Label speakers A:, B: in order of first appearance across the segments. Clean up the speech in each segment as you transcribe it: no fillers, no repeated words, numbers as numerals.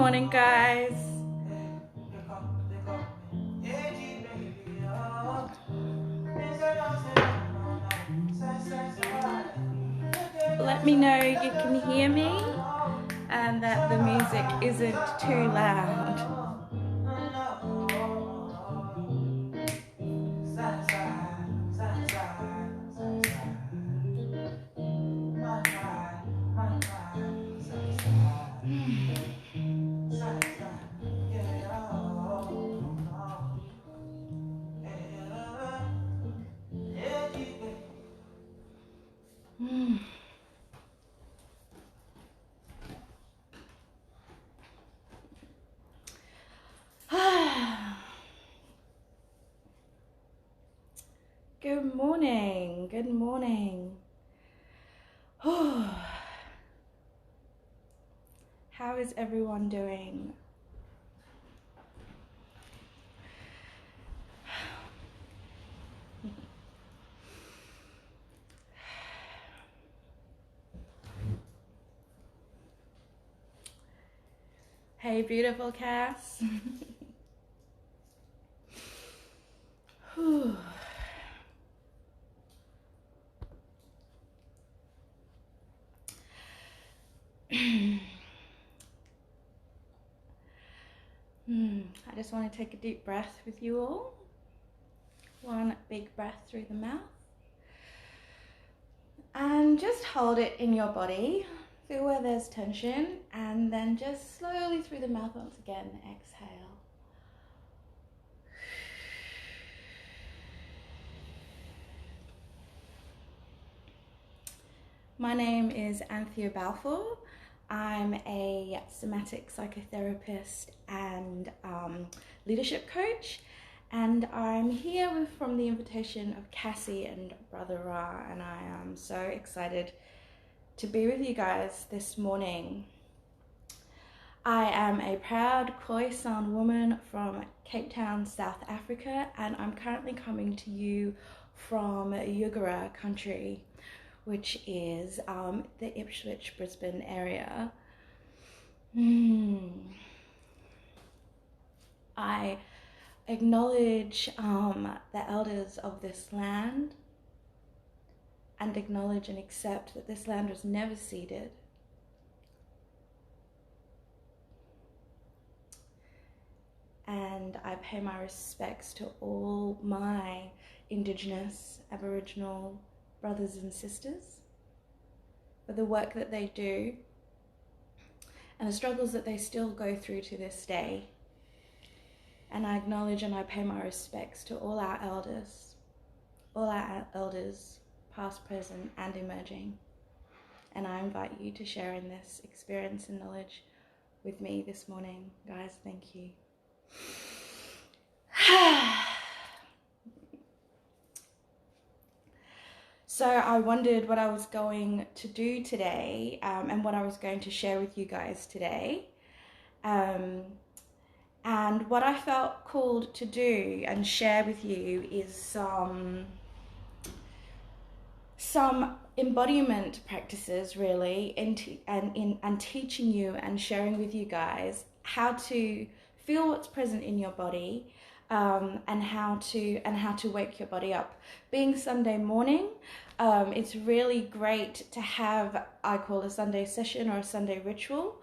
A: morning, guys. Let me know you can hear me and that the music isn't too loud. Good morning, good morning. How is everyone doing? Hey, beautiful Cass. I just want to take a deep breath with you all. One big breath through the mouth. And just hold it in your body. Feel where there's tension, and then just slowly through the mouth once again, exhale. My name is Anthea Balfour. I'm a somatic psychotherapist and leadership coach, and I'm here from the invitation of Cassie and Brother Ra, and I am so excited to be with you guys this morning. I am a proud Khoisan woman from Cape Town, South Africa, and I'm currently coming to you from Yugara country, which is the Ipswich, Brisbane area. I acknowledge the elders of this land, and acknowledge and accept that this land was never ceded. And I pay my respects to all my Indigenous, Aboriginal brothers and sisters for the work that they do and the struggles that they still go through to this day. And I acknowledge and I pay my respects to all our elders, past, present, and emerging. And I invite you to share in this experience and knowledge with me this morning. Guys, thank you. So I wondered what I was going to do today, and what I was going to share with you guys today. And what I felt called to do and share with you is some embodiment practices, really, and teaching you and sharing with you guys how to feel what's present in your body, and how to wake your body up. Being Sunday morning, it's really great to have, I call a Sunday session or a Sunday ritual.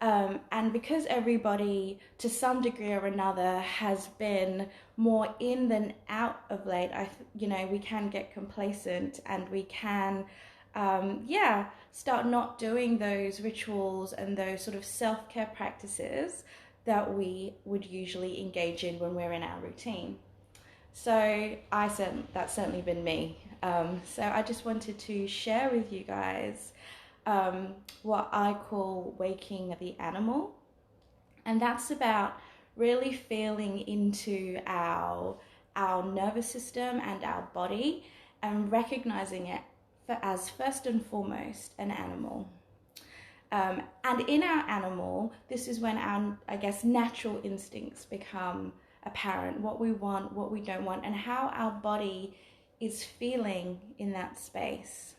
A: And because everybody, to some degree or another, has been more in than out of late, we can get complacent, and we can, start not doing those rituals and those sort of self-care practices that we would usually engage in when we're in our routine. So that's certainly been me. So I just wanted to share with you guys what I call waking the animal, and that's about really feeling into our nervous system and our body, and recognizing it as first and foremost an animal. And in our animal, this is when our, natural instincts become apparent, what we want, what we don't want, and how our body is feeling in that space.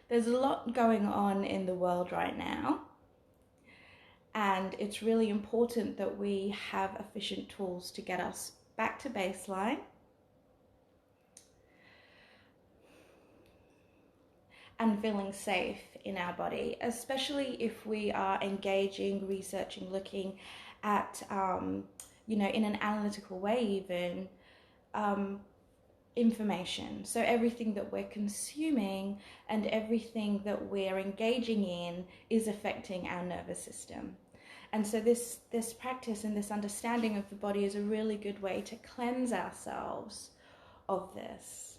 A: There's a lot going on in the world right now, and it's really important that we have efficient tools to get us back to baseline and feeling safe in our body, especially if we are engaging, researching, looking at, in an analytical way even, information. So everything that we're consuming and everything that we're engaging in is affecting our nervous system. And so this practice and this understanding of the body is a really good way to cleanse ourselves of this.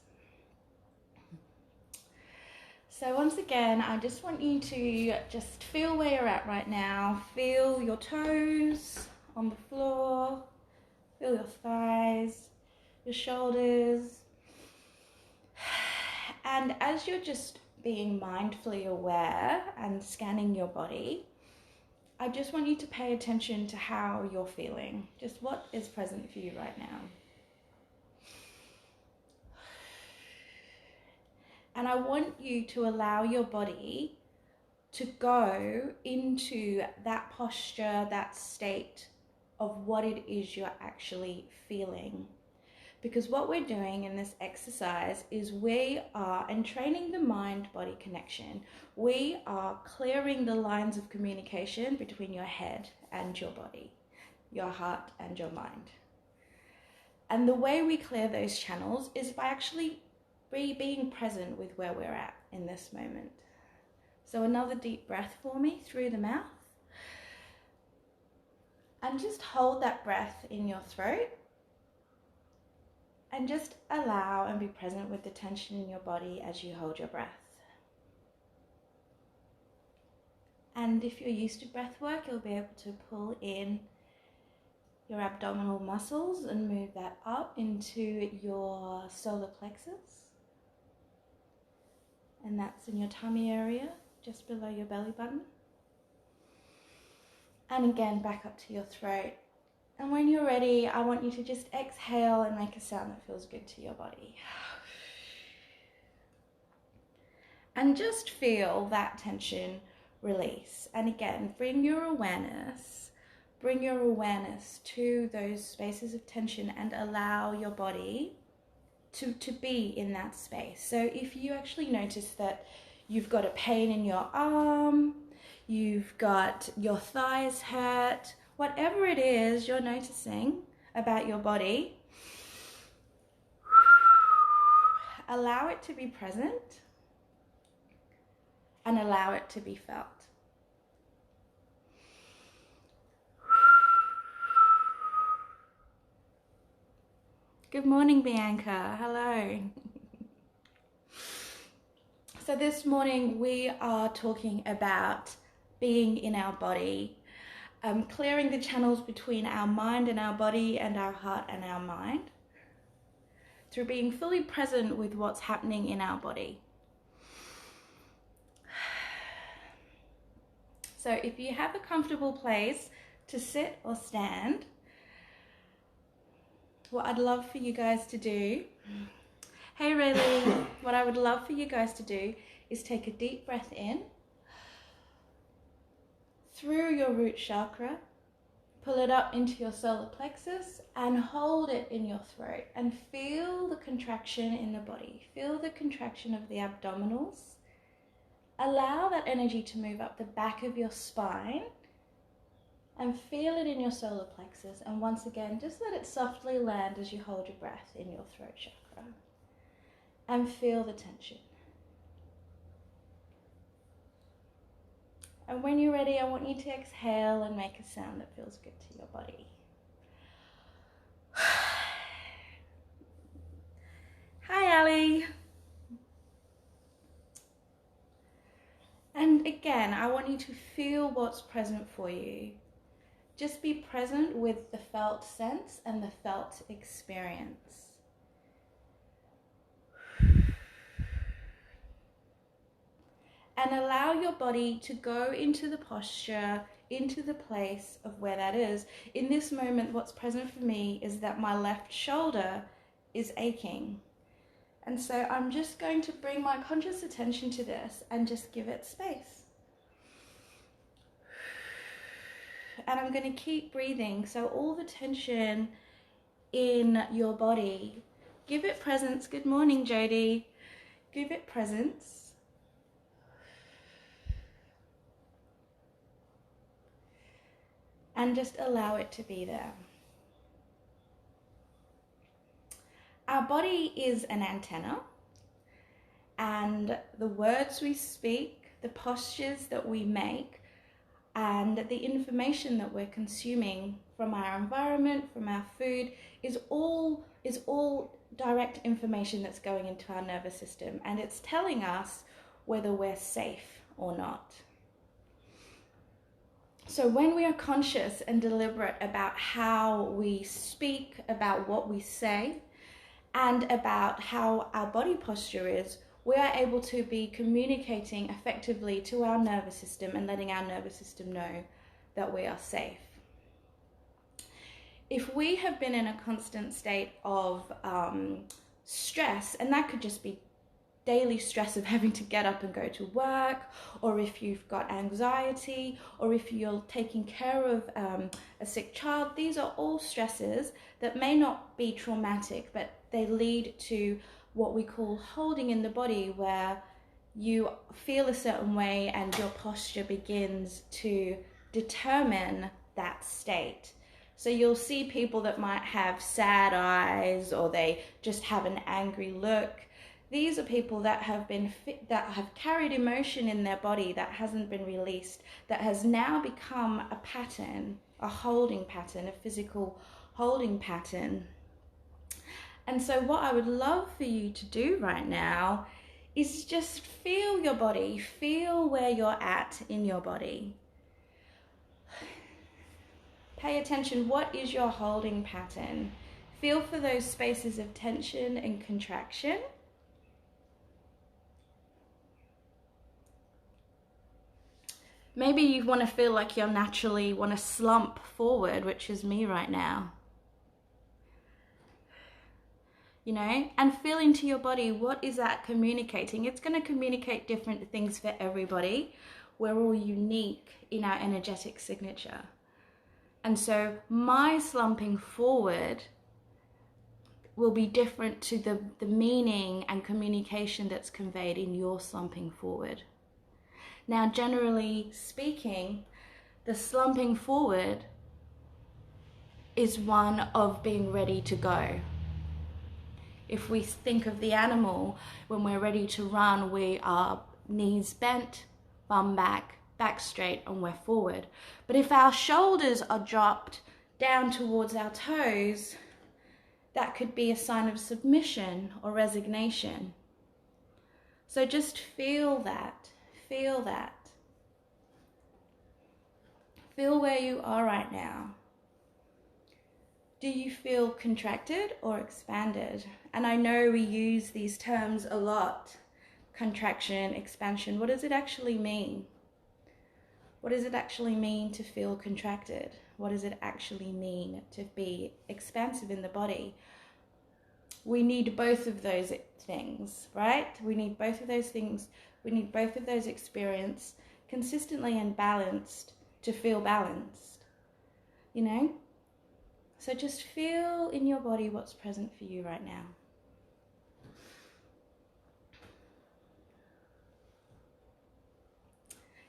A: So once again, I just want you to just feel where you're at right now. Feel your toes on the floor, feel your thighs, your shoulders. And as you're just being mindfully aware and scanning your body, I just want you to pay attention to how you're feeling. Just what is present for you right now. And I want you to allow your body to go into that posture, that state of what it is you're actually feeling. Because what we're doing in this exercise is we are entraining the mind-body connection. We are clearing the lines of communication between your head and your body, your heart and your mind. And the way we clear those channels is by actually being present with where we're at in this moment. So another deep breath for me through the mouth. And just hold that breath in your throat. And just allow and be present with the tension in your body as you hold your breath. And if you're used to breath work, you'll be able to pull in your abdominal muscles and move that up into your solar plexus. And that's in your tummy area, just below your belly button. And again, back up to your throat. And when you're ready, I want you to just exhale and make a sound that feels good to your body. And just feel that tension release. And again, bring your awareness to those spaces of tension and allow your body to be in that space. So if you actually notice that you've got a pain in your arm, you've got your thighs hurt, whatever it is you're noticing about your body, allow it to be present and allow it to be felt. Good morning, Bianca. Hello. So this morning we are talking about being in our body, clearing the channels between our mind and our body and our heart and our mind through being fully present with what's happening in our body. So if you have a comfortable place to sit or stand, what I'd love for you guys to do, hey Rayleigh, what I would love for you guys to do is take a deep breath in through your root chakra, pull it up into your solar plexus and hold it in your throat and feel the contraction in the body. Feel the contraction of the abdominals. Allow that energy to move up the back of your spine and feel it in your solar plexus. And once again, just let it softly land as you hold your breath in your throat chakra. And feel the tension. And when you're ready, I want you to exhale and make a sound that feels good to your body. Hi, Ali. And again, I want you to feel what's present for you. Just be present with the felt sense and the felt experience. And allow your body to go into the posture, into the place of where that is. In this moment, what's present for me is that my left shoulder is aching. And so I'm just going to bring my conscious attention to this and just give it space. And I'm going to keep breathing. So all the tension in your body, give it presence. Good morning, Jody. Give it presence. And just allow it to be there. Our body is an antenna, and the words we speak, the postures that we make, and the information that we're consuming from our environment, from our food, is all direct information that's going into our nervous system, and it's telling us whether we're safe or not. So when we are conscious and deliberate about how we speak, about what we say, and about how our body posture is, we are able to be communicating effectively to our nervous system and letting our nervous system know that we are safe. If we have been in a constant state of stress, and that could just be daily stress of having to get up and go to work, or if you've got anxiety, or if you're taking care of a sick child, these are all stresses that may not be traumatic, but they lead to what we call holding in the body, where you feel a certain way and your posture begins to determine that state. So you'll see people that might have sad eyes, or they just have an angry look. These are people that have carried emotion in their body that hasn't been released, that has now become a pattern, a holding pattern, a physical holding pattern. And so what I would love for you to do right now is just feel your body, feel where you're at in your body. Pay attention, what is your holding pattern? Feel for those spaces of tension and contraction. Maybe you want to feel like you naturally want to slump forward, which is me right now. You know, and feel into your body, what is that communicating? It's going to communicate different things for everybody. We're all unique in our energetic signature. And so my slumping forward will be different to the meaning and communication that's conveyed in your slumping forward. Now, generally speaking, the slumping forward is one of being ready to go. If we think of the animal, when we're ready to run, we are knees bent, bum back, back straight, and we're forward. But if our shoulders are dropped down towards our toes, that could be a sign of submission or resignation. So just feel that, feel that. Feel where you are right now. Do you feel contracted or expanded? And I know we use these terms a lot. Contraction, expansion. What does it actually mean? What does it actually mean to feel contracted? What does it actually mean to be expansive in the body? We need both of those things, right? We need both of those things. We need both of those experiences consistently and balanced to feel balanced, you know? So just feel in your body what's present for you right now.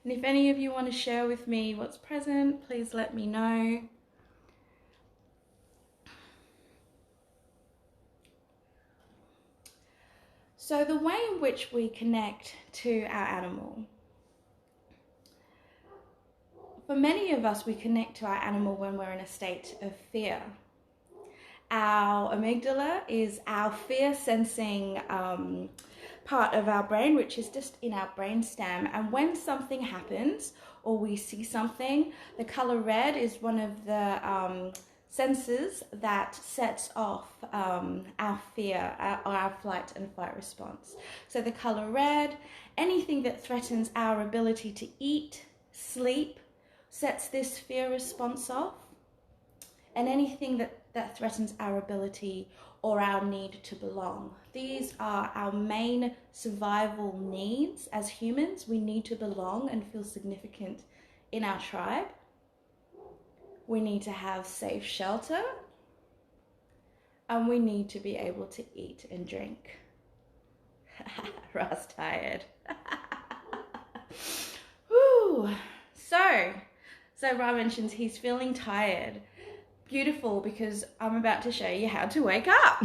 A: And if any of you want to share with me what's present, please let me know. So the way in which we connect to our animal. For many of us, we connect to our animal when we're in a state of fear. Our amygdala is our fear sensing part of our brain, which is just in our brainstem. And when something happens or we see something, the color red is one of the senses that sets off our fear or our flight and fight response. So the color red, anything that threatens our ability to eat, sleep, sets this fear response off. And anything that threatens our ability or our need to belong. These are our main survival needs as humans. We need to belong and feel significant in our tribe. We need to have safe shelter, and we need to be able to eat and drink. Ra's tired. Woo. So Ra mentions he's feeling tired. Beautiful, because I'm about to show you how to wake up.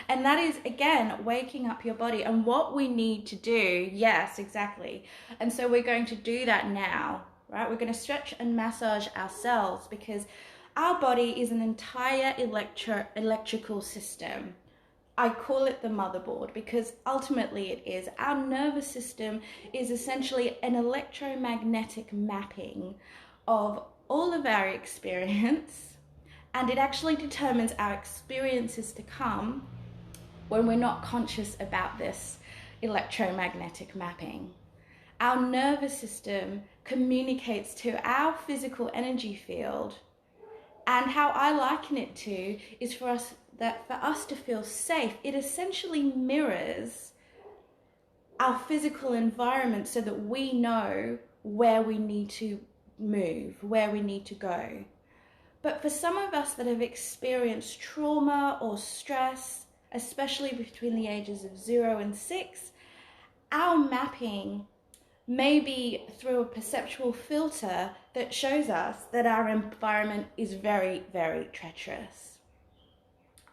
A: And that is, again, waking up your body and what we need to do. Yes, exactly. And so we're going to do that now, right? We're going to stretch and massage ourselves, because our body is an entire electrical system. I call it the motherboard because ultimately it is. Our nervous system is essentially an electromagnetic mapping of all of our experience, and it actually determines our experiences to come when we're not conscious about this electromagnetic mapping. Our nervous system communicates to our physical energy field, and how I liken it to is for us to feel safe. It essentially mirrors our physical environment so that we know where we need to move, where we need to go. But for some of us that have experienced trauma or stress, especially between the ages of 0 and 6, our mapping may be through a perceptual filter that shows us that our environment is very, very treacherous.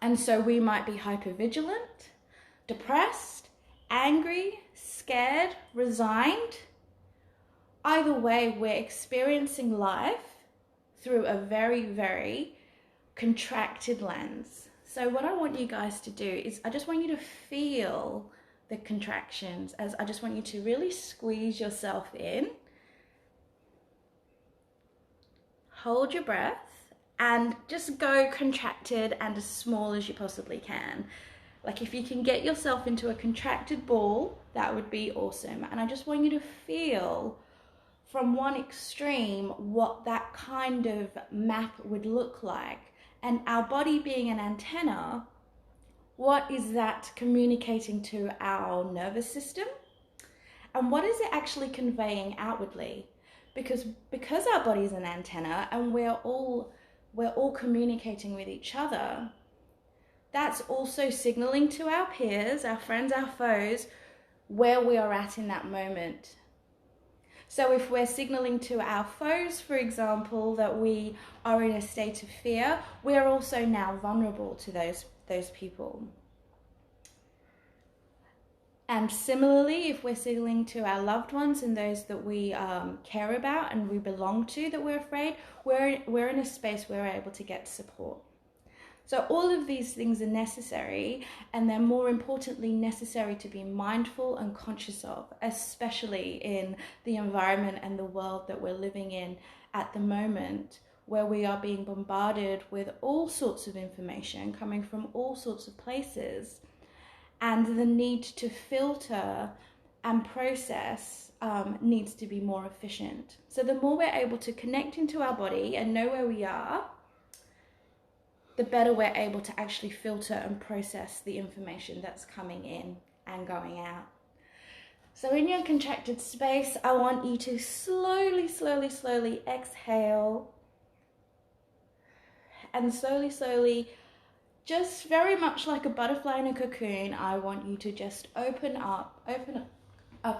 A: And so we might be hypervigilant, depressed, angry, scared, resigned. Either way, we're experiencing life through a very, very contracted lens. So what I want you guys to do is I just want you to feel the contractions, as I just want you to really squeeze yourself in. Hold your breath and just go contracted and as small as you possibly can. Like if you can get yourself into a contracted ball, that would be awesome. And I just want you to feel from one extreme what that kind of map would look like. And our body being an antenna, what is that communicating to our nervous system? And what is it actually conveying outwardly? Because our body is an antenna and we're all communicating with each other, that's also signaling to our peers, our friends, our foes, where we are at in that moment. So if we're signaling to our foes, for example, that we are in a state of fear, we're also now vulnerable to those people. And similarly, if we're signaling to our loved ones and those that we care about and we belong to that we're afraid, we're in a space where we're able to get support. So all of these things are necessary, and they're more importantly necessary to be mindful and conscious of, especially in the environment and the world that we're living in at the moment, where we are being bombarded with all sorts of information coming from all sorts of places, and the need to filter and process needs to be more efficient. So the more we're able to connect into our body and know where we are, the better we're able to actually filter and process the information that's coming in and going out. So in your contracted space, I want you to slowly, slowly, slowly exhale, and slowly, slowly, just very much like a butterfly in a cocoon, I want you to just open up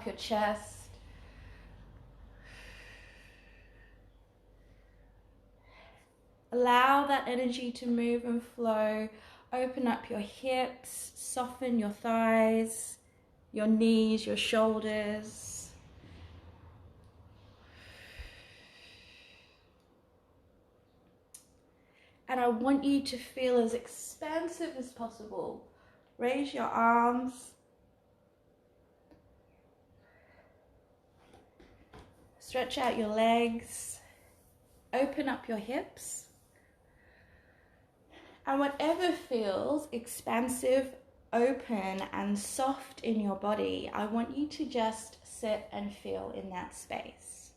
A: your chest. Allow that energy to move and flow. Open up your hips, soften your thighs, your knees, your shoulders. And I want you to feel as expansive as possible. Raise your arms. Stretch out your legs. Open up your hips. And whatever feels expansive, open, and soft in your body, I want you to just sit and feel in that space.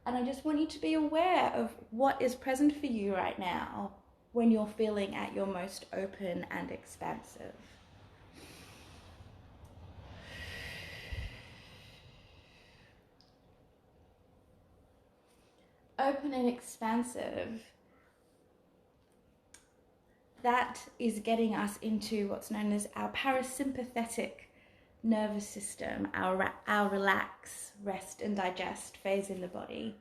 A: And I just want you to be aware of what is present for you right now when you're feeling at your most open and expansive. Open and expansive, that is getting us into what's known as our parasympathetic nervous system, our relax, rest and digest phase in the body.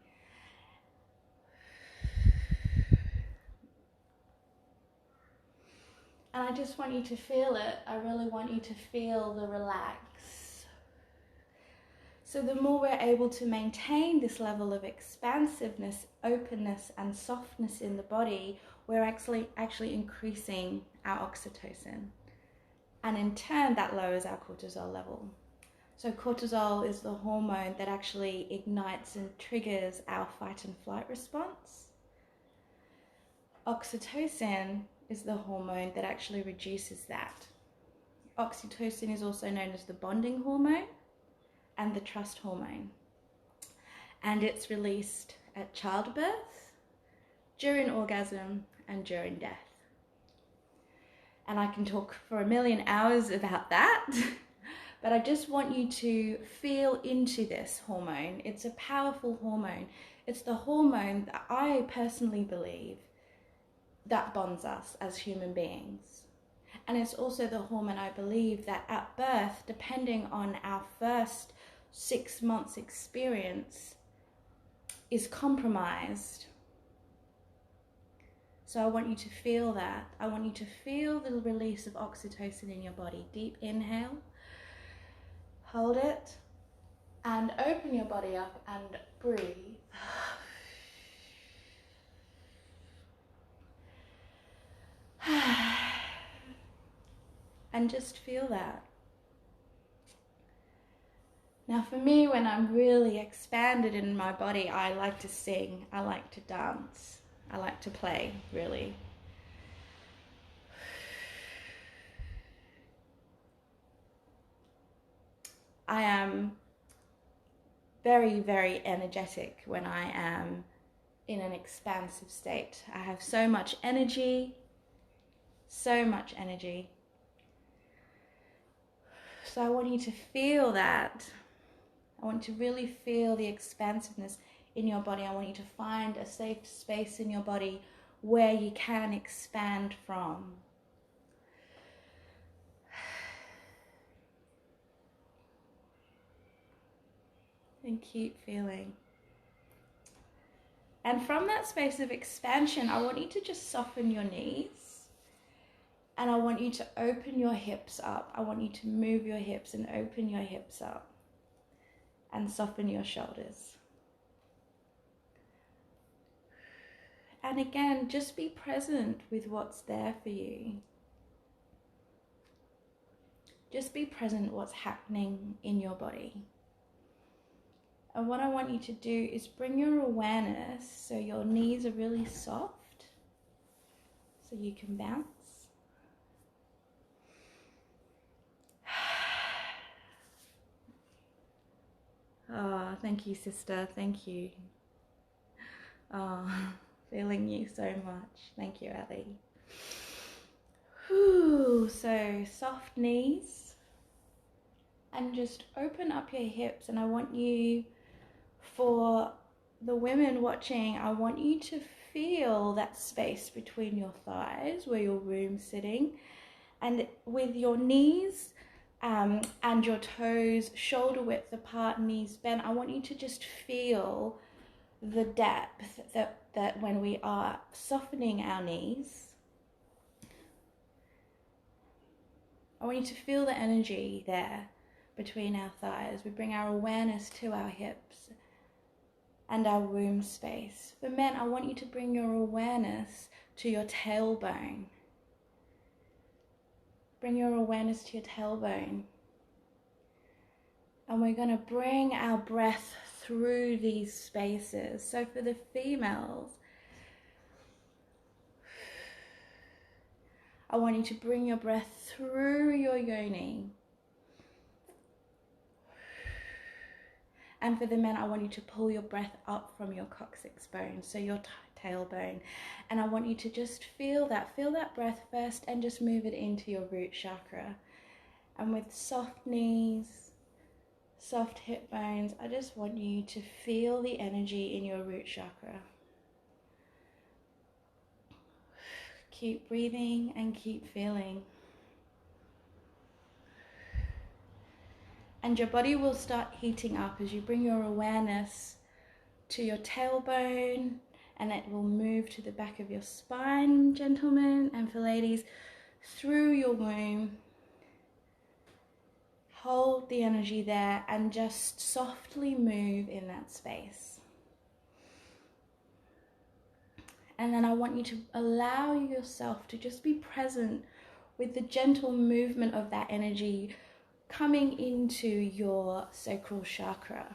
A: And I just want you to feel it. I really want you to feel the relax. So the more we're able to maintain this level of expansiveness, openness and softness in the body, we're actually increasing our oxytocin. And in turn, that lowers our cortisol level. So cortisol is the hormone that actually ignites and triggers our fight and flight response. Oxytocin is the hormone that actually reduces that. Oxytocin is also known as the bonding hormone and the trust hormone. And it's released at childbirth, during orgasm, and during death. And I can talk for a million hours about that, but I just want you to feel into this hormone. It's a powerful hormone. It's the hormone that I personally believe that bonds us as human beings. And it's also the hormone I believe that at birth, depending on our first 6 months experience, is compromised. So I want you to feel that. I want you to feel the release of oxytocin in your body. Deep inhale, hold it, and open your body up and breathe. And just feel that. Now for me, when I'm really expanded in my body, I like to sing, I like to dance, I like to play, really. I am very, very energetic when I am in an expansive state. I have so much energy, so much energy. So I want you to feel that. I want you to really feel the expansiveness in your body. I want you to find a safe space in your body where you can expand from. And keep feeling. And from that space of expansion, I want you to just soften your knees. And I want you to open your hips up. I want you to move your hips and open your hips up. And soften your shoulders. And again, just be present with what's there for you. Just be present what's happening in your body. And what I want you to do is bring your awareness so your knees are really soft, so you can bounce. Oh, thank you, sister. Thank you. Oh, feeling you so much. Thank you, Ali. Whew, so soft knees. And just open up your hips. And I want you, for the women watching, I want you to feel that space between your thighs where your womb's sitting. And with your knees and your toes shoulder width apart, knees bent, I want you to just feel the depth that when we are softening our knees, I want you to feel the energy there between our thighs. We bring our awareness to our hips and our womb space. For men, I want you to bring your awareness to your tailbone. Bring your awareness to your tailbone. And we're going to bring our breath through these spaces. So for the females, I want you to bring your breath through your yoni And for the men, I want you to pull your breath up from your coccyx bone, so your tailbone. And I want you to just feel that breath first and just move it into your root chakra. And with soft knees, soft hip bones, I just want you to feel the energy in your root chakra. Keep breathing and keep feeling. And your body will start heating up as you bring your awareness to your tailbone, and it will move to the back of your spine, gentlemen, and for ladies, through your womb. Hold the energy there and just softly move in that space. And then I want you to allow yourself to just be present with the gentle movement of that energy coming into your sacral chakra.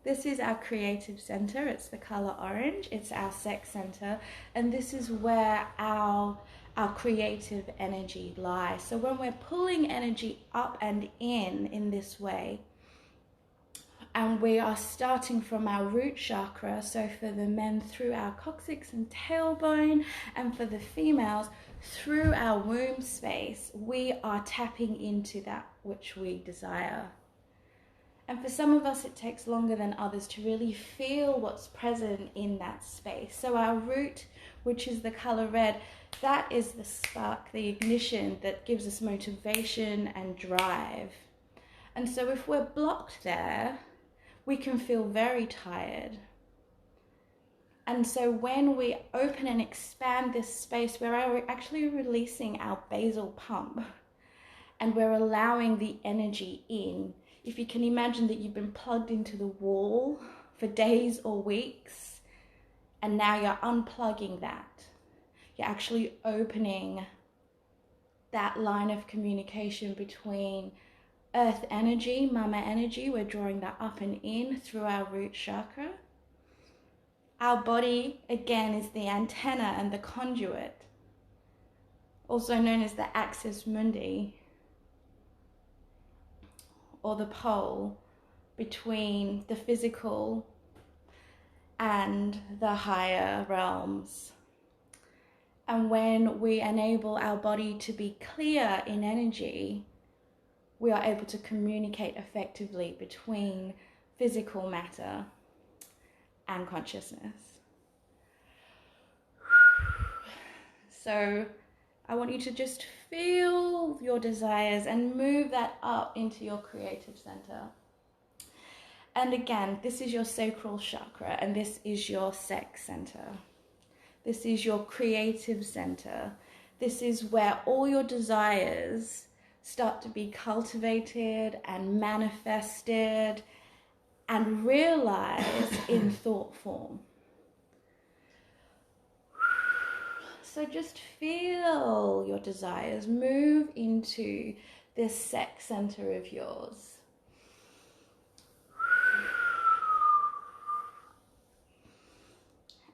A: This is our creative center. It's the color orange. It's our sex center. And this is where our creative energy lies. So when we're pulling energy up and in this way, and we are starting from our root chakra, so for the men through our coccyx and tailbone, and for the females through our womb space, we are tapping into that which we desire. And for some of us, it takes longer than others to really feel what's present in that space. So our root, which is the color red, that is the spark, the ignition that gives us motivation and drive. And so if we're blocked there, we can feel very tired. And so when we open and expand this space, we're actually releasing our basal pump, and we're allowing the energy in. If you can imagine that you've been plugged into the wall for days or weeks, and now you're unplugging that. You're actually opening that line of communication between earth energy, mama energy. We're drawing that up and in through our root chakra. Our body, again, is the antenna and the conduit, also known as the axis mundi, or the pole between the physical and the higher realms. And when we enable our body to be clear in energy, we are able to communicate effectively between physical matter and consciousness. So I want you to just feel your desires and move that up into your creative center. And again, this is your sacral chakra, and this is your sex center. This is your creative center. This is where all your desires start to be cultivated and manifested and realized in thought form. So just feel your desires move into this sex center of yours.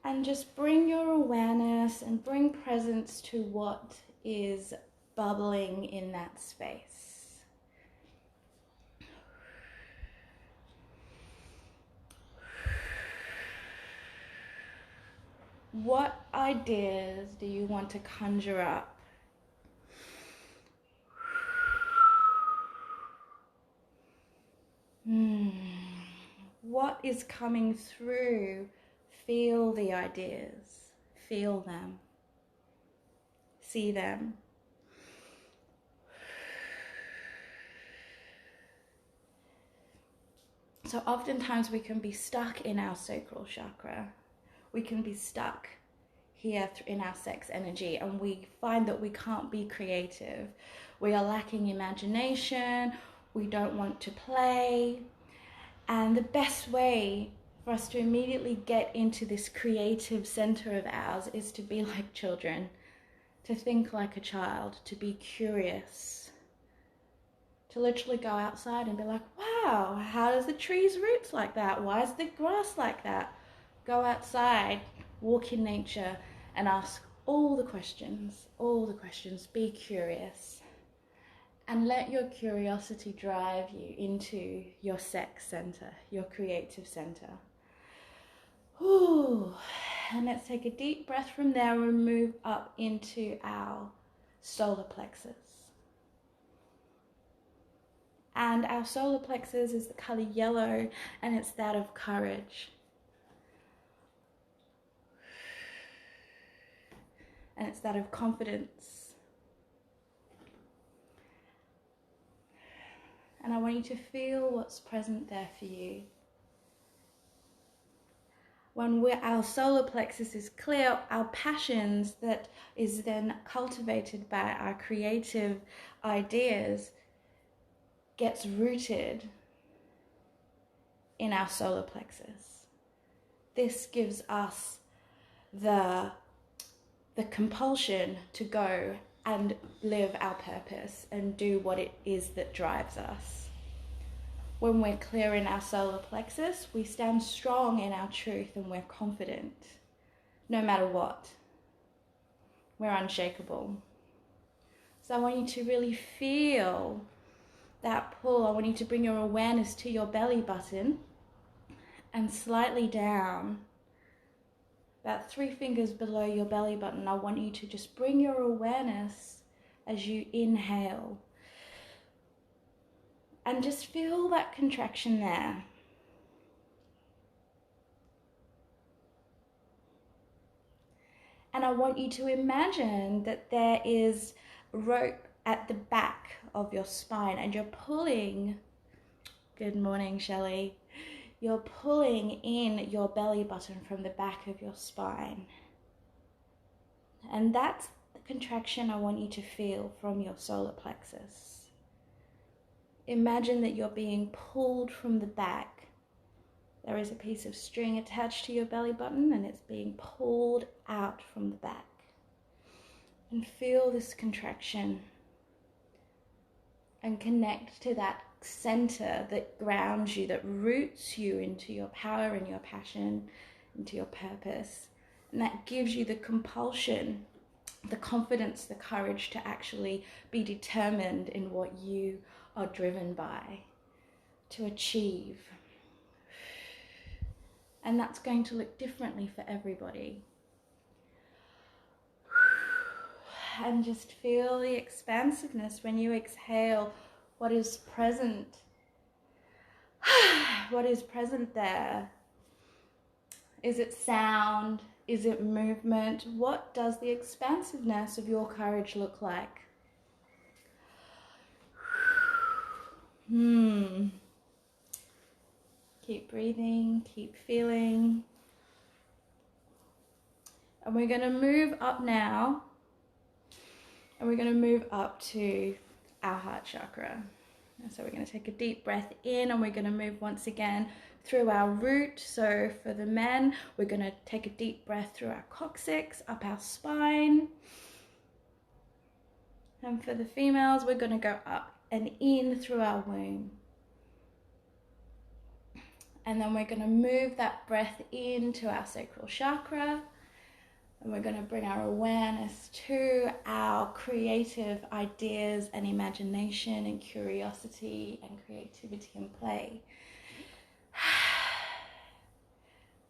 A: And just bring your awareness and bring presence to what is bubbling in that space. What ideas do you want to conjure up? What is coming through? Feel the ideas. Feel them. See them. So oftentimes we can be stuck in our sacral chakra. We can be stuck here in our sex energy, and we find that we can't be creative. We are lacking imagination. We don't want to play. And the best way for us to immediately get into this creative center of ours is to be like children, to think like a child, to be curious, to literally go outside and be like, wow, how does the tree's roots like that? Why is the grass like that? Go outside, walk in nature, and ask all the questions, be curious. And let your curiosity drive you into your sex center, your creative center. Ooh. And let's take a deep breath from there and move up into our solar plexus. And our solar plexus is the color yellow, and it's that of courage. And it's that of confidence. And I want you to feel what's present there for you. When our solar plexus is clear, our passions that is then cultivated by our creative ideas gets rooted in our solar plexus. This gives us the compulsion to go and live our purpose and do what it is that drives us. When we're clear in our solar plexus, we stand strong in our truth and we're confident, no matter what. We're unshakable. So I want you to really feel that pull. I want you to bring your awareness to your belly button and slightly down, about 3 fingers below your belly button. I want you to just bring your awareness as you inhale. And just feel that contraction there. And I want you to imagine that there is a rope at the back of your spine and you're pulling, good morning, Shelley. You're pulling in your belly button from the back of your spine. And that's the contraction I want you to feel from your solar plexus. Imagine that you're being pulled from the back. There is a piece of string attached to your belly button and it's being pulled out from the back. And feel this contraction and connect to that center that grounds you, that roots you into your power and your passion, into your purpose. And that gives you the compulsion, the confidence, the courage to actually be determined in what you are driven by, to achieve. And that's going to look differently for everybody. And just feel the expansiveness when you exhale. What is present? What is present there? Is it sound? Is it movement? What does the expansiveness of your courage look like? Keep breathing, keep feeling. And we're going to move up now. And we're going to move up to our heart chakra. And so we're going to take a deep breath in and we're going to move once again through our root. So for the men, we're going to take a deep breath through our coccyx, up our spine. And for the females, we're going to go up and in through our womb. And then we're going to move that breath into our sacral chakra. And we're going to bring our awareness to our creative ideas and imagination and curiosity and creativity and play.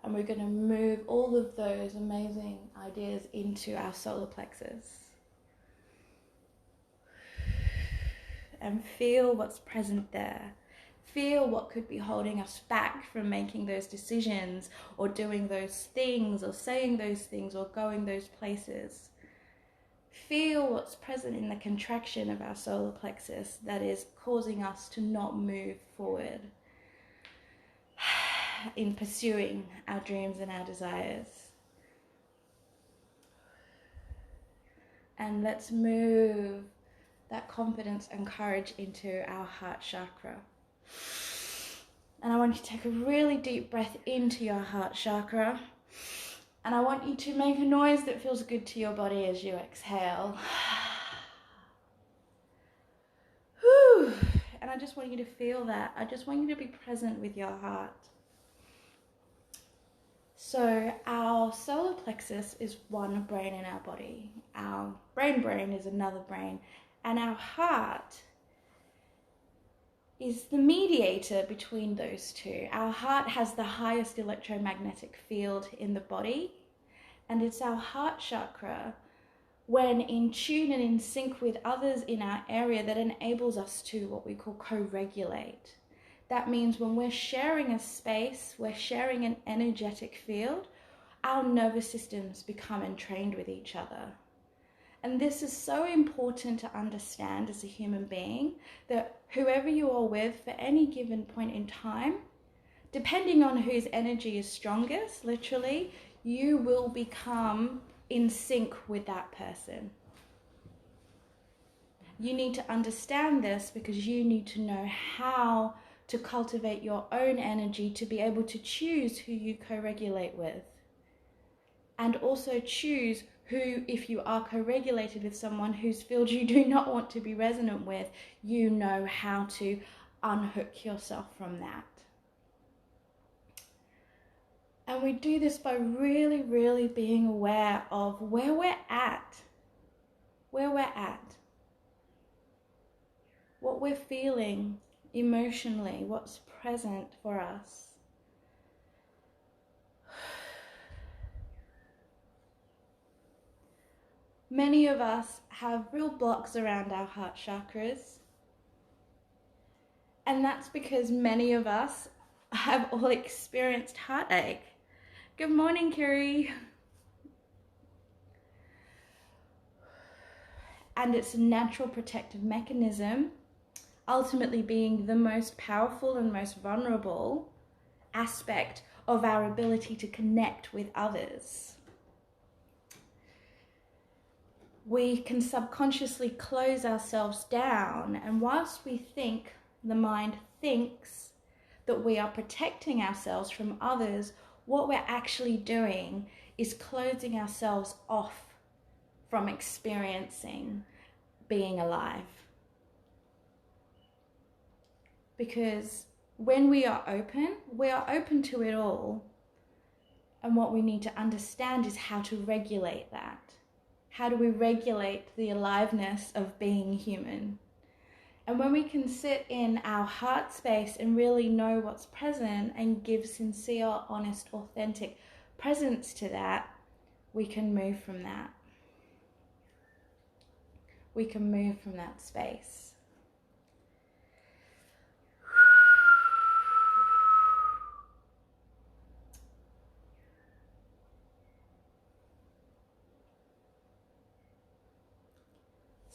A: And we're going to move all of those amazing ideas into our solar plexus. And feel what's present there. Feel what could be holding us back from making those decisions or doing those things or saying those things or going those places. Feel what's present in the contraction of our solar plexus that is causing us to not move forward in pursuing our dreams and our desires. And let's move that confidence and courage into our heart chakra. And I want you to take a really deep breath into your heart chakra. And I want you to make a noise that feels good to your body as you exhale. Whew. And I just want you to feel that. I just want you to be present with your heart. So our solar plexus is one brain in our body. Our brain is another brain. And our heart is the mediator between those two. Our heart has the highest electromagnetic field in the body, and it's our heart chakra, when in tune and in sync with others in our area, that enables us to what we call co-regulate. That means when we're sharing a space, we're sharing an energetic field, our nervous systems become entrained with each other. And this is so important to understand as a human being, that whoever you are with for any given point in time, depending on whose energy is strongest, literally, you will become in sync with that person. You need to understand this because you need to know how to cultivate your own energy to be able to choose who you co-regulate with. And also choose who, if you are co-regulated with someone whose field you do not want to be resonant with, you know how to unhook yourself from that. And we do this by really, really being aware of where we're at, what we're feeling emotionally, what's present for us. Many of us have real blocks around our heart chakras, and that's because many of us have all experienced heartache. Good morning, Kiri. And it's a natural protective mechanism, ultimately being the most powerful and most vulnerable aspect of our ability to connect with others. We can subconsciously close ourselves down, and whilst we think, the mind thinks that we are protecting ourselves from others, what we're actually doing is closing ourselves off from experiencing being alive. Because when we are open to it all, and what we need to understand is how to regulate that. How do we regulate the aliveness of being human? And when we can sit in our heart space and really know what's present and give sincere, honest, authentic presence to that, we can move from that. We can move from that space.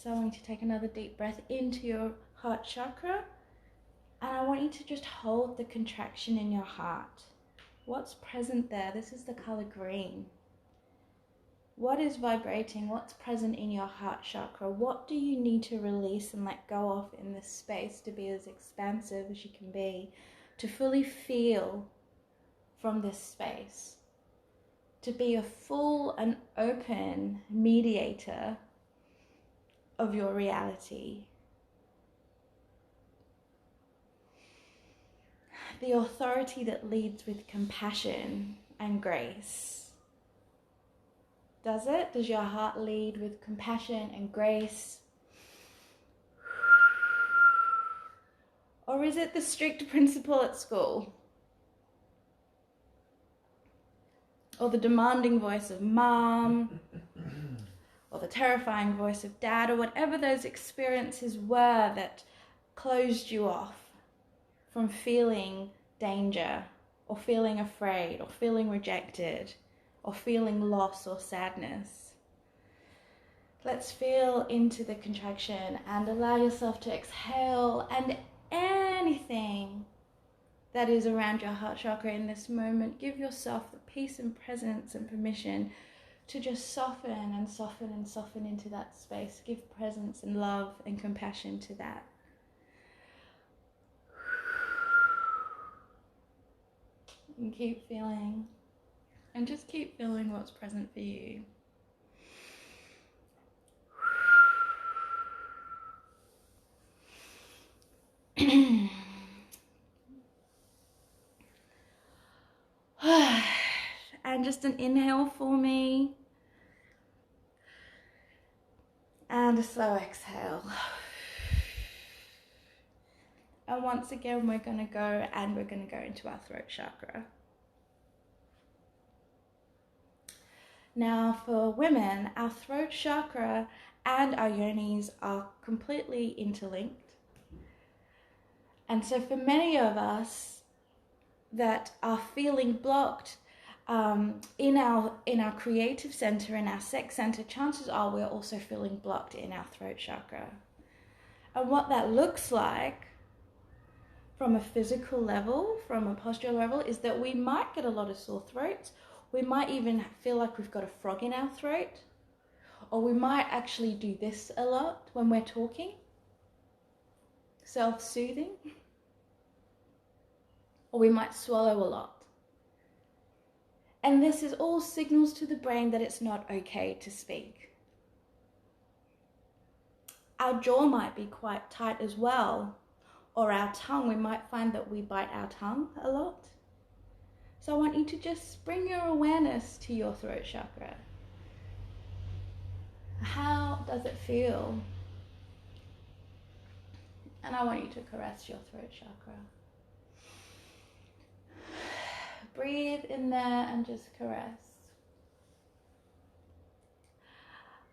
A: So I want you to take another deep breath into your heart chakra, and I want you to just hold the contraction in your heart. What's present there? This is the color green. What is vibrating? What's present in your heart chakra? What do you need to release and let go of in this space to be as expansive as you can be, to fully feel from this space, to be a full and open mediator of your reality. The authority that leads with compassion and grace. Does it? Does your heart lead with compassion and grace? Or is it the strict principal at school? Or the demanding voice of mom? Or the terrifying voice of dad? Or whatever those experiences were that closed you off from feeling danger, or feeling afraid, or feeling rejected, or feeling loss or sadness. Let's feel into the contraction and allow yourself to exhale, and anything that is around your heart chakra in this moment, give yourself the peace and presence and permission to just soften and soften and soften into that space. Give presence and love and compassion to that. And keep feeling, and just keep feeling what's present for you. And just an inhale for me, and a slow exhale. And And once again, we're going to go into our throat chakra. Now for women, our throat chakra and our yonis are completely interlinked. And so for many of us that are feeling blocked in our creative center, in our sex center, chances are we're also feeling blocked in our throat chakra. And what that looks like from a physical level, from a postural level, is that we might get a lot of sore throats. We might even feel like we've got a frog in our throat, or we might actually do this a lot when we're talking, self-soothing, or we might swallow a lot. And this is all signals to the brain that it's not okay to speak. Our jaw might be quite tight as well, or our tongue, we might find that we bite our tongue a lot. So I want you to just bring your awareness to your throat chakra. How does it feel? And I want you to caress your throat chakra. Breathe in there and just caress.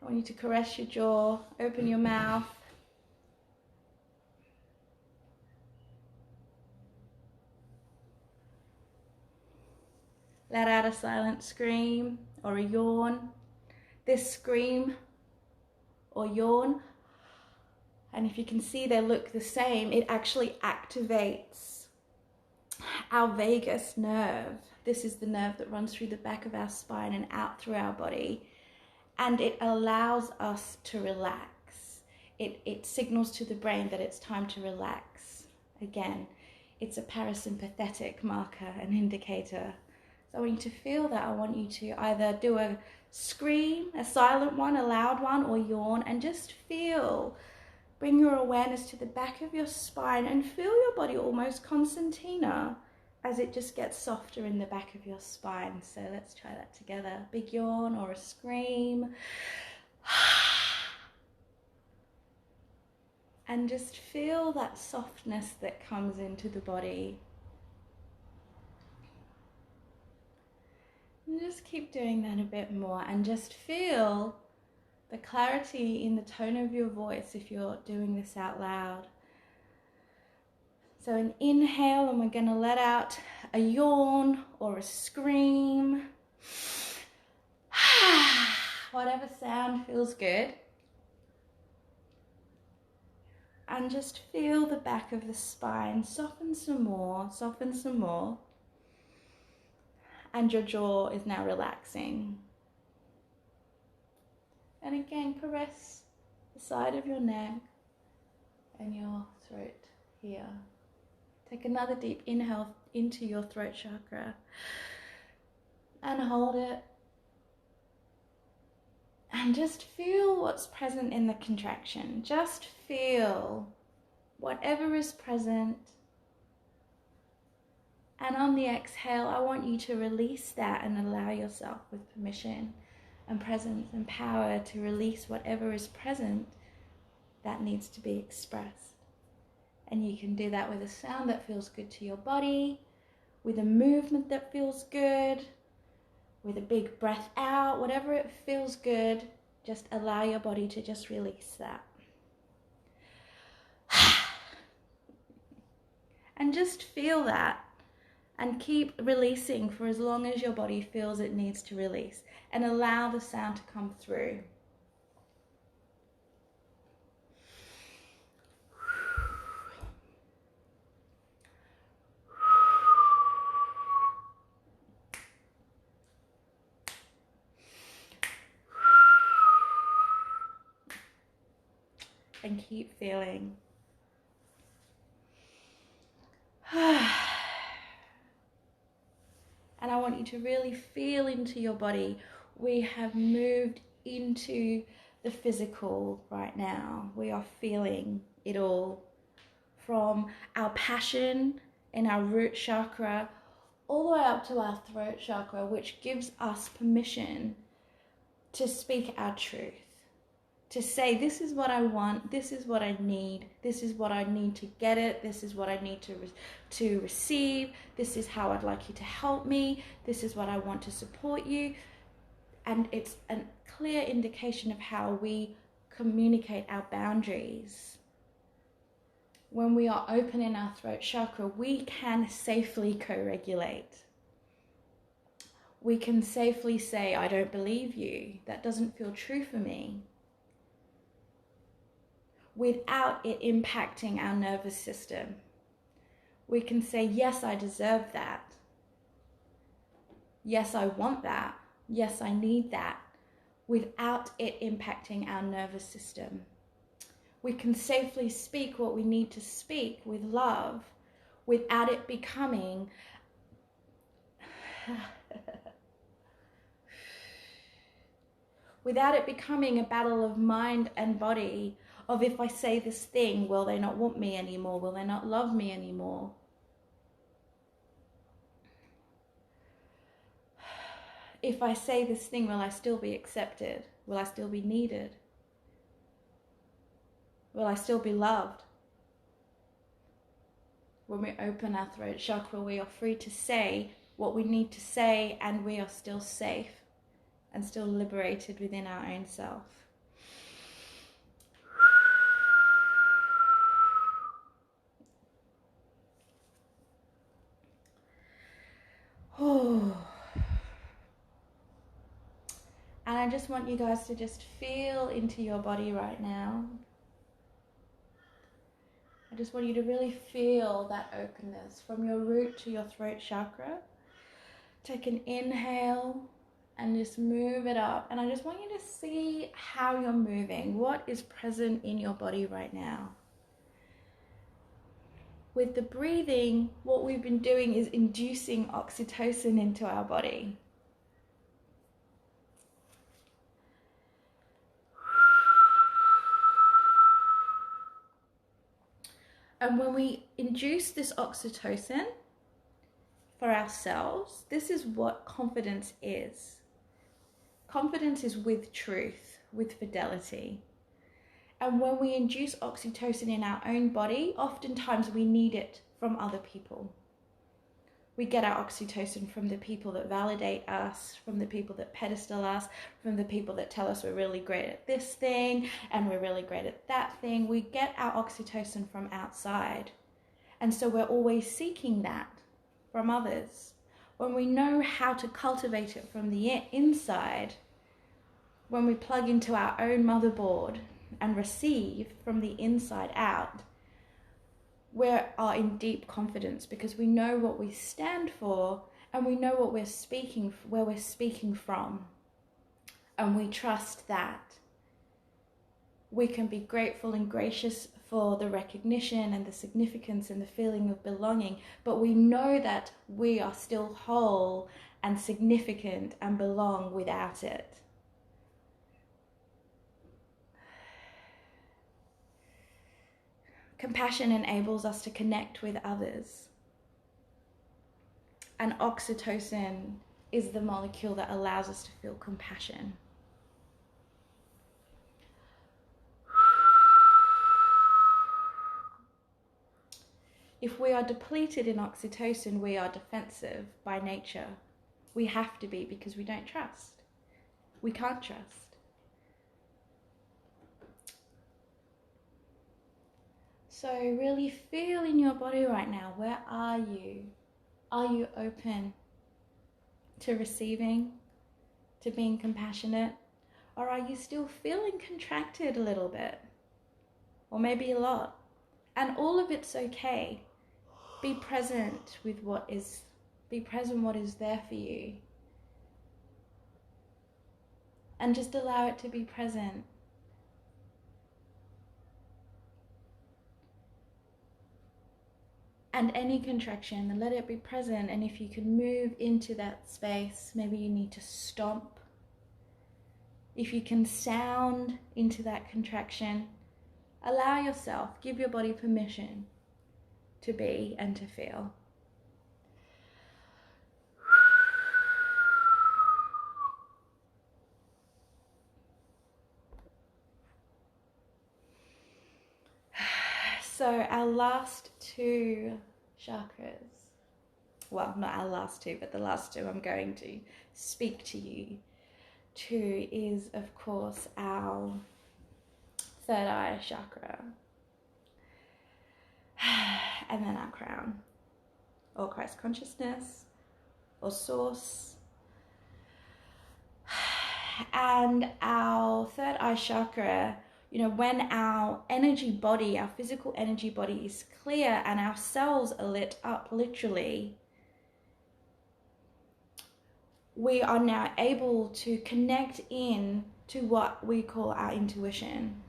A: I want you to caress your jaw, open your mouth. Let out a silent scream or a yawn. This scream or yawn, and if you can see they look the same, it actually activates our vagus nerve. This is the nerve that runs through the back of our spine and out through our body, and it allows us to relax. It signals to the brain that it's time to relax. Again, it's a parasympathetic marker, an indicator. So I want you to feel that. I want you to either do a scream, a silent one, a loud one, or yawn, and just feel. Bring your awareness to the back of your spine and feel your body almost concertina as it just gets softer in the back of your spine. So let's try that together. Big yawn or a scream. And just feel that softness that comes into the body. And just keep doing that a bit more and just feel the clarity in the tone of your voice if you're doing this out loud. So an inhale, and we're going to let out a yawn or a scream. Whatever sound feels good. And just feel the back of the spine soften some more, soften some more. And your jaw is now relaxing. And again, caress the side of your neck and your throat here. Take another deep inhale into your throat chakra and hold it. And just feel what's present in the contraction. Just feel whatever is present. And on the exhale, I want you to release that and allow yourself with permission and presence and power to release whatever is present that needs to be expressed. And you can do that with a sound that feels good to your body, with a movement that feels good, with a big breath out, whatever it feels good, just allow your body to just release that. And just feel that. And keep releasing for as long as your body feels it needs to release. And allow the sound to come through. And keep feeling. And I want you to really feel into your body. We have moved into the physical right now. We are feeling it all, from our passion in our root chakra all the way up to our throat chakra, which gives us permission to speak our truth, to say, this is what I want, this is what I need, this is what I need to get it, this is what I need to receive, this is how I'd like you to help me, this is what I want to support you. And it's a clear indication of how we communicate our boundaries. When we are open in our throat chakra, we can safely co-regulate. We can safely say, I don't believe you, that doesn't feel true for me, without it impacting our nervous system. We can say, yes, I deserve that. Yes, I want that. Yes, I need that, without it impacting our nervous system. We can safely speak what we need to speak with love, without it becoming a battle of mind and body, of if I say this thing, will they not want me anymore? Will they not love me anymore? If I say this thing, will I still be accepted? Will I still be needed? Will I still be loved? When we open our throat chakra, we are free to say what we need to say, and we are still safe and still liberated within our own self. Oh. And I just want you guys to just feel into your body right now. I just want you to really feel that openness from your root to your throat chakra. Take an inhale and just move it up. And I just want you to see how you're moving. What is present in your body right now? With the breathing, what we've been doing is inducing oxytocin into our body. And when we induce this oxytocin for ourselves, this is what confidence is. Confidence is with truth, with fidelity. And when we induce oxytocin in our own body, oftentimes we need it from other people. We get our oxytocin from the people that validate us, from the people that pedestal us, from the people that tell us we're really great at this thing and we're really great at that thing. We get our oxytocin from outside. And so we're always seeking that from others. When we know how to cultivate it from the inside, when we plug into our own motherboard and receive from the inside out, we are in deep confidence because we know what we stand for and we know what we're speaking, where we're speaking from. And we trust that. We can be grateful and gracious for the recognition and the significance and the feeling of belonging, but we know that we are still whole and significant and belong without it. Compassion enables us to connect with others. And oxytocin is the molecule that allows us to feel compassion. If we are depleted in oxytocin, we are defensive by nature. We have to be because we don't trust. We can't trust. So really feel in your body right now. Where are you? Are you open to receiving, to being compassionate? Or are you still feeling contracted a little bit? Or maybe a lot? And all of it's okay. Be present with what is there for you. And just allow it to be present. And any contraction, let it be present. And if you can move into that space, maybe you need to stomp. If you can sound into that contraction, allow yourself, give your body permission to be and to feel. So our last two chakras, well, not our last two, but the last two I'm going to speak to you to is, of course, our third eye chakra, and then our crown, or Christ consciousness, or source. And our third eye chakra, you know, when our energy body, our physical energy body is clear and our cells are lit up, literally, we are now able to connect in to what we call our intuition.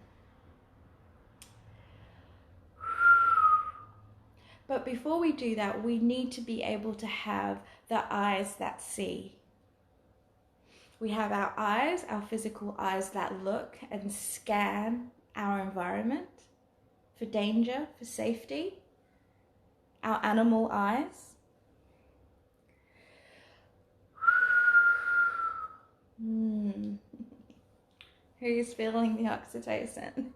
A: But before we do that, we need to be able to have the eyes that see. We have our eyes, our physical eyes that look and scan our environment for danger, for safety. Our animal eyes. Who's feeling the oxytocin?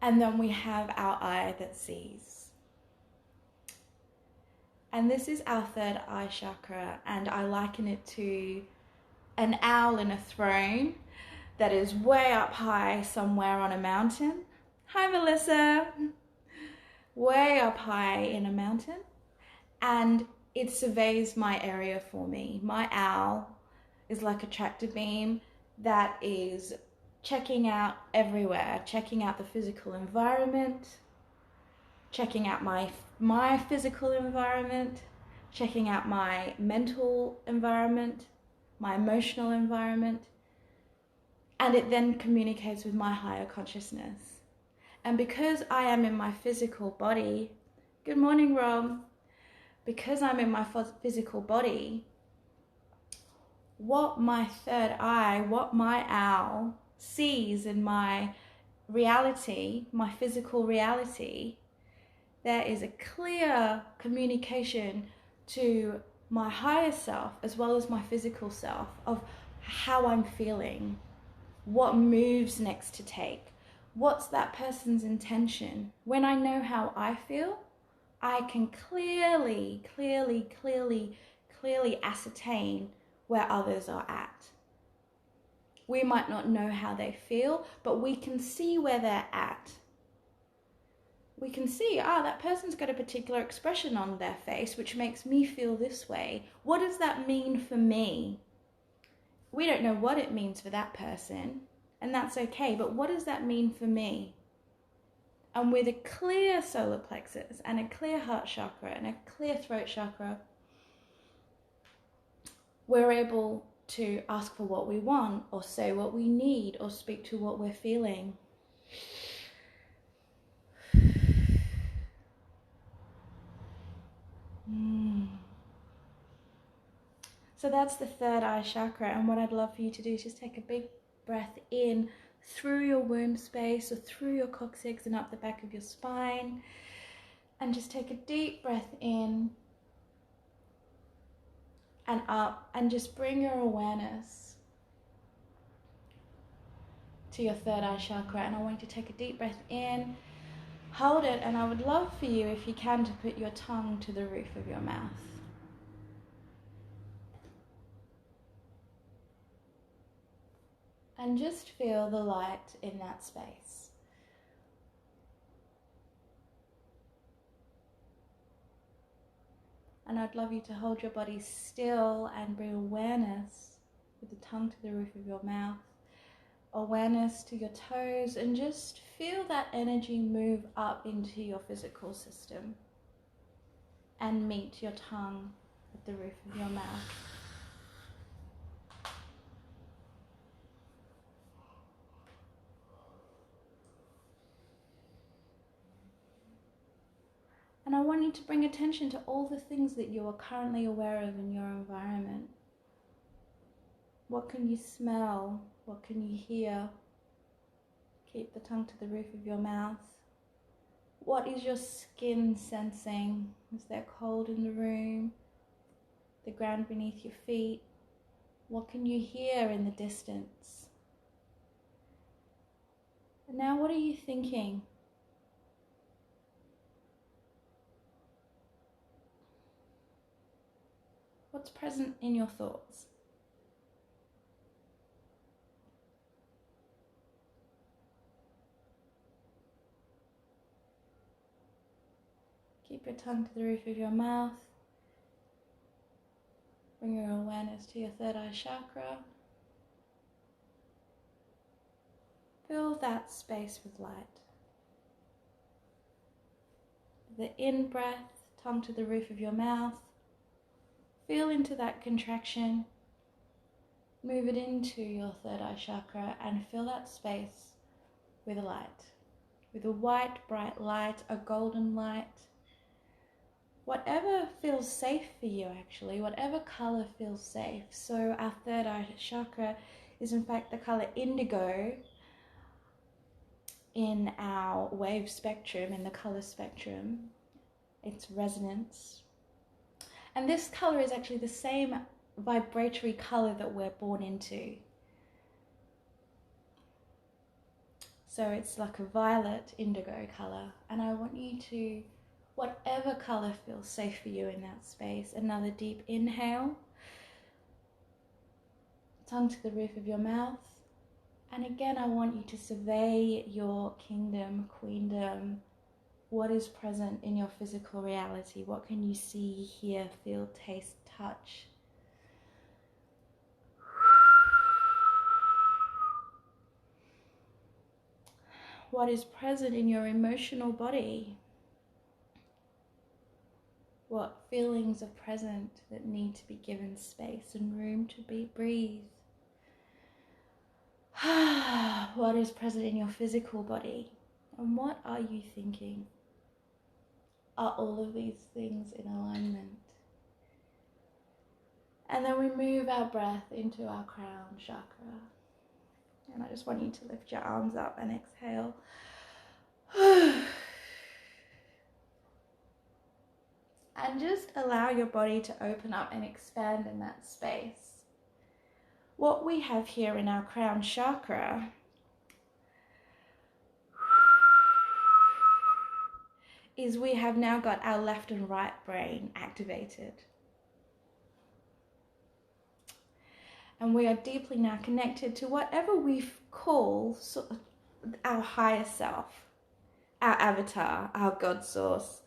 A: And then we have our eye that sees. And this is our third eye chakra, and I liken it to an owl in a throne that is way up high somewhere on a mountain. Hi, Melissa. Way up high in a mountain, and it surveys my area for me. My owl is like a tractor beam that is checking out everywhere, checking out the physical environment, checking out my physical environment, checking out my mental environment, my emotional environment, and it then communicates with my higher consciousness. And because I am in my physical body, good morning, Rob, because I'm in my physical body, what my third eye, what my owl sees in my reality, my physical reality, there is a clear communication to my higher self as well as my physical self of how I'm feeling, what moves next to take, what's that person's intention. When I know how I feel, I can clearly ascertain where others are at. We might not know how they feel, but we can see where they're at. We can see, that person's got a particular expression on their face, which makes me feel this way. What does that mean for me? We don't know what it means for that person, and that's okay, but what does that mean for me? And with a clear solar plexus and a clear heart chakra and a clear throat chakra, we're able to ask for what we want, or say what we need, or speak to what we're feeling. So that's the third eye chakra, and what I'd love for you to do is just take a big breath in through your womb space or through your coccyx and up the back of your spine, and just take a deep breath in and up, and just bring your awareness to your third eye chakra. And I want you to take a deep breath in, hold it, and I would love for you, if you can, to put your tongue to the roof of your mouth. And just feel the light in that space. And I'd love you to hold your body still and bring awareness with the tongue to the roof of your mouth, awareness to your toes, and just feel that energy move up into your physical system and meet your tongue at the roof of your mouth. And I want you to bring attention to all the things that you are currently aware of in your environment. What can you smell? What can you hear? Keep the tongue to the roof of your mouth. What is your skin sensing? Is there cold in the room? The ground beneath your feet? What can you hear in the distance? And now what are you thinking? What's present in your thoughts? Keep your tongue to the roof of your mouth. Bring your awareness to your third eye chakra. Fill that space with light. The in-breath, tongue to the roof of your mouth. Feel into that contraction. Move it into your third eye chakra and fill that space with light. With a white, bright light, a golden light. Whatever feels safe for you, actually, whatever color feels safe. So our third eye chakra is in fact the color indigo in our wave spectrum, in the color spectrum. It's resonance. And this color is actually the same vibratory color that we're born into. So it's like a violet indigo color. And I want you to, whatever color feels safe for you in that space, another deep inhale. Tongue to the roof of your mouth. And again, I want you to survey your kingdom, queendom. What is present in your physical reality? What can you see, hear, feel, taste, touch? What is present in your emotional body? What feelings are present that need to be given space and room to breathe? What is present in your physical body? And what are you thinking? Are all of these things in alignment? And then we move our breath into our crown chakra. And I just want you to lift your arms up and exhale. And just allow your body to open up and expand in that space. What we have here in our crown chakra is we have now got our left and right brain activated. And we are deeply now connected to whatever we call our higher self, our avatar, our God source,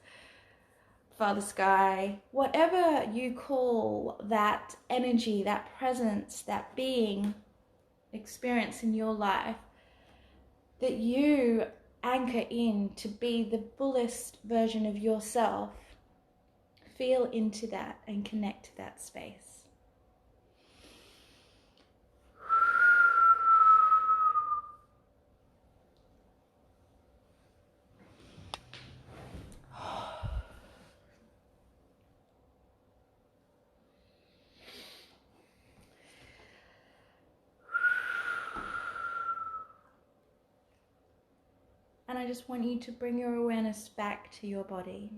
A: Father Sky, whatever you call that energy, that presence, that being, experience in your life, that you anchor in to be the fullest version of yourself. Feel into that and connect to that space. And I just want you to bring your awareness back to your body.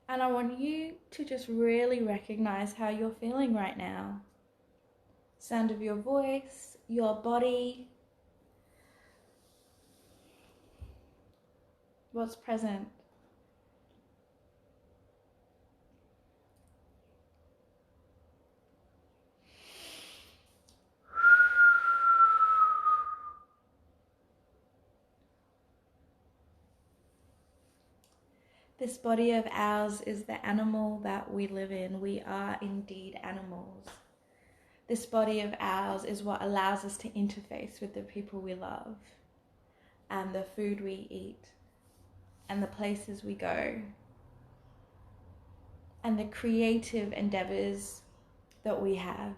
A: And I want you to just really recognize how you're feeling right now. Sound of your voice, your body. What's present? This body of ours is the animal that we live in. We are indeed animals. This body of ours is what allows us to interface with the people we love, and the food we eat, and the places we go, and the creative endeavors that we have.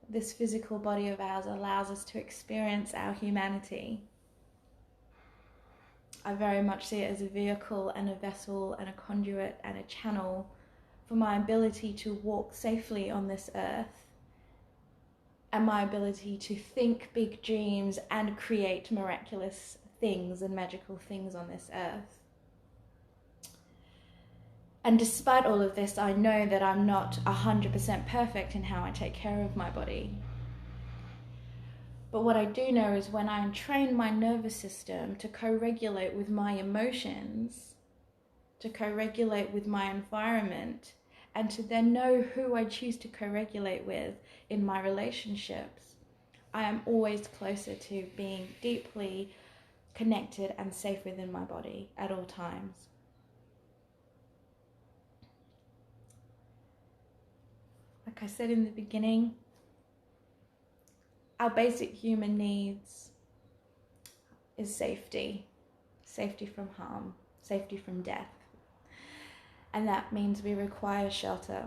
A: This physical body of ours allows us to experience our humanity. I very much see it as a vehicle and a vessel and a conduit and a channel for my ability to walk safely on this earth, and my ability to think big dreams and create miraculous things and magical things on this earth. And despite all of this, I know that I'm not 100% perfect in how I take care of my body. But what I do know is when I train my nervous system to co-regulate with my emotions, to co-regulate with my environment, and to then know who I choose to co-regulate with in my relationships, I am always closer to being deeply connected and safe within my body at all times. Like I said in the beginning, our basic human needs is safety. Safety from harm, safety from death. And that means we require shelter,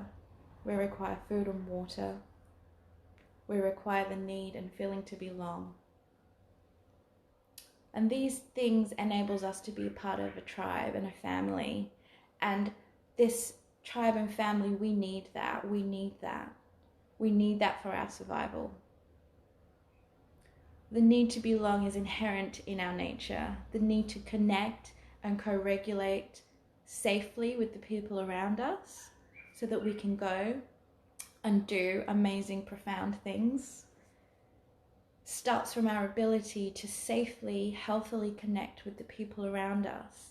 A: we require food and water, we require the need and feeling to belong. And these things enables us to be a part of a tribe and a family. And this tribe and family, we need that. We need that. We need that for our survival. The need to belong is inherent in our nature. The need to connect and co-regulate safely with the people around us so that we can go and do amazing, profound things starts from our ability to safely, healthily connect with the people around us.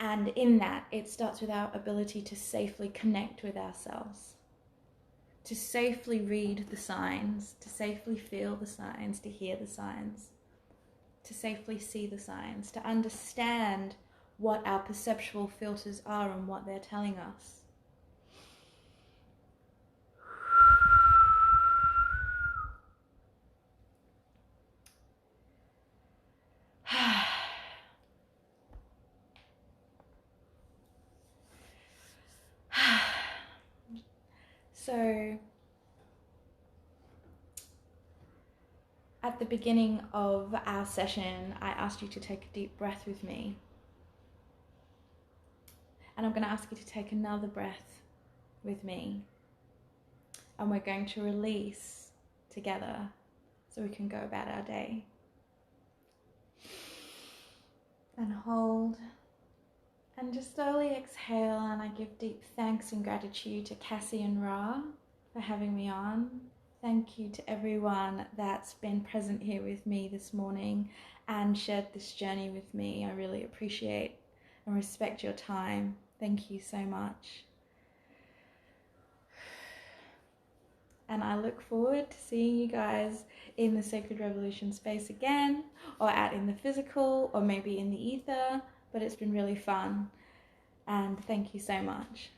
A: And in that, it starts with our ability to safely connect with ourselves, to safely read the signs, to safely feel the signs, to hear the signs, to safely see the signs, to understand what our perceptual filters are and what they're telling us. So, at the beginning of our session, I asked you to take a deep breath with me. And I'm going to ask you to take another breath with me. And we're going to release together so we can go about our day. And hold. And just slowly exhale, and I give deep thanks and gratitude to Cassie and Ra for having me on. Thank you to everyone that's been present here with me this morning and shared this journey with me. I really appreciate and respect your time. Thank you so much. And I look forward to seeing you guys in the Sacred Revolution space again, or out in the physical, or maybe in the ether. But it's been really fun. And thank you so much.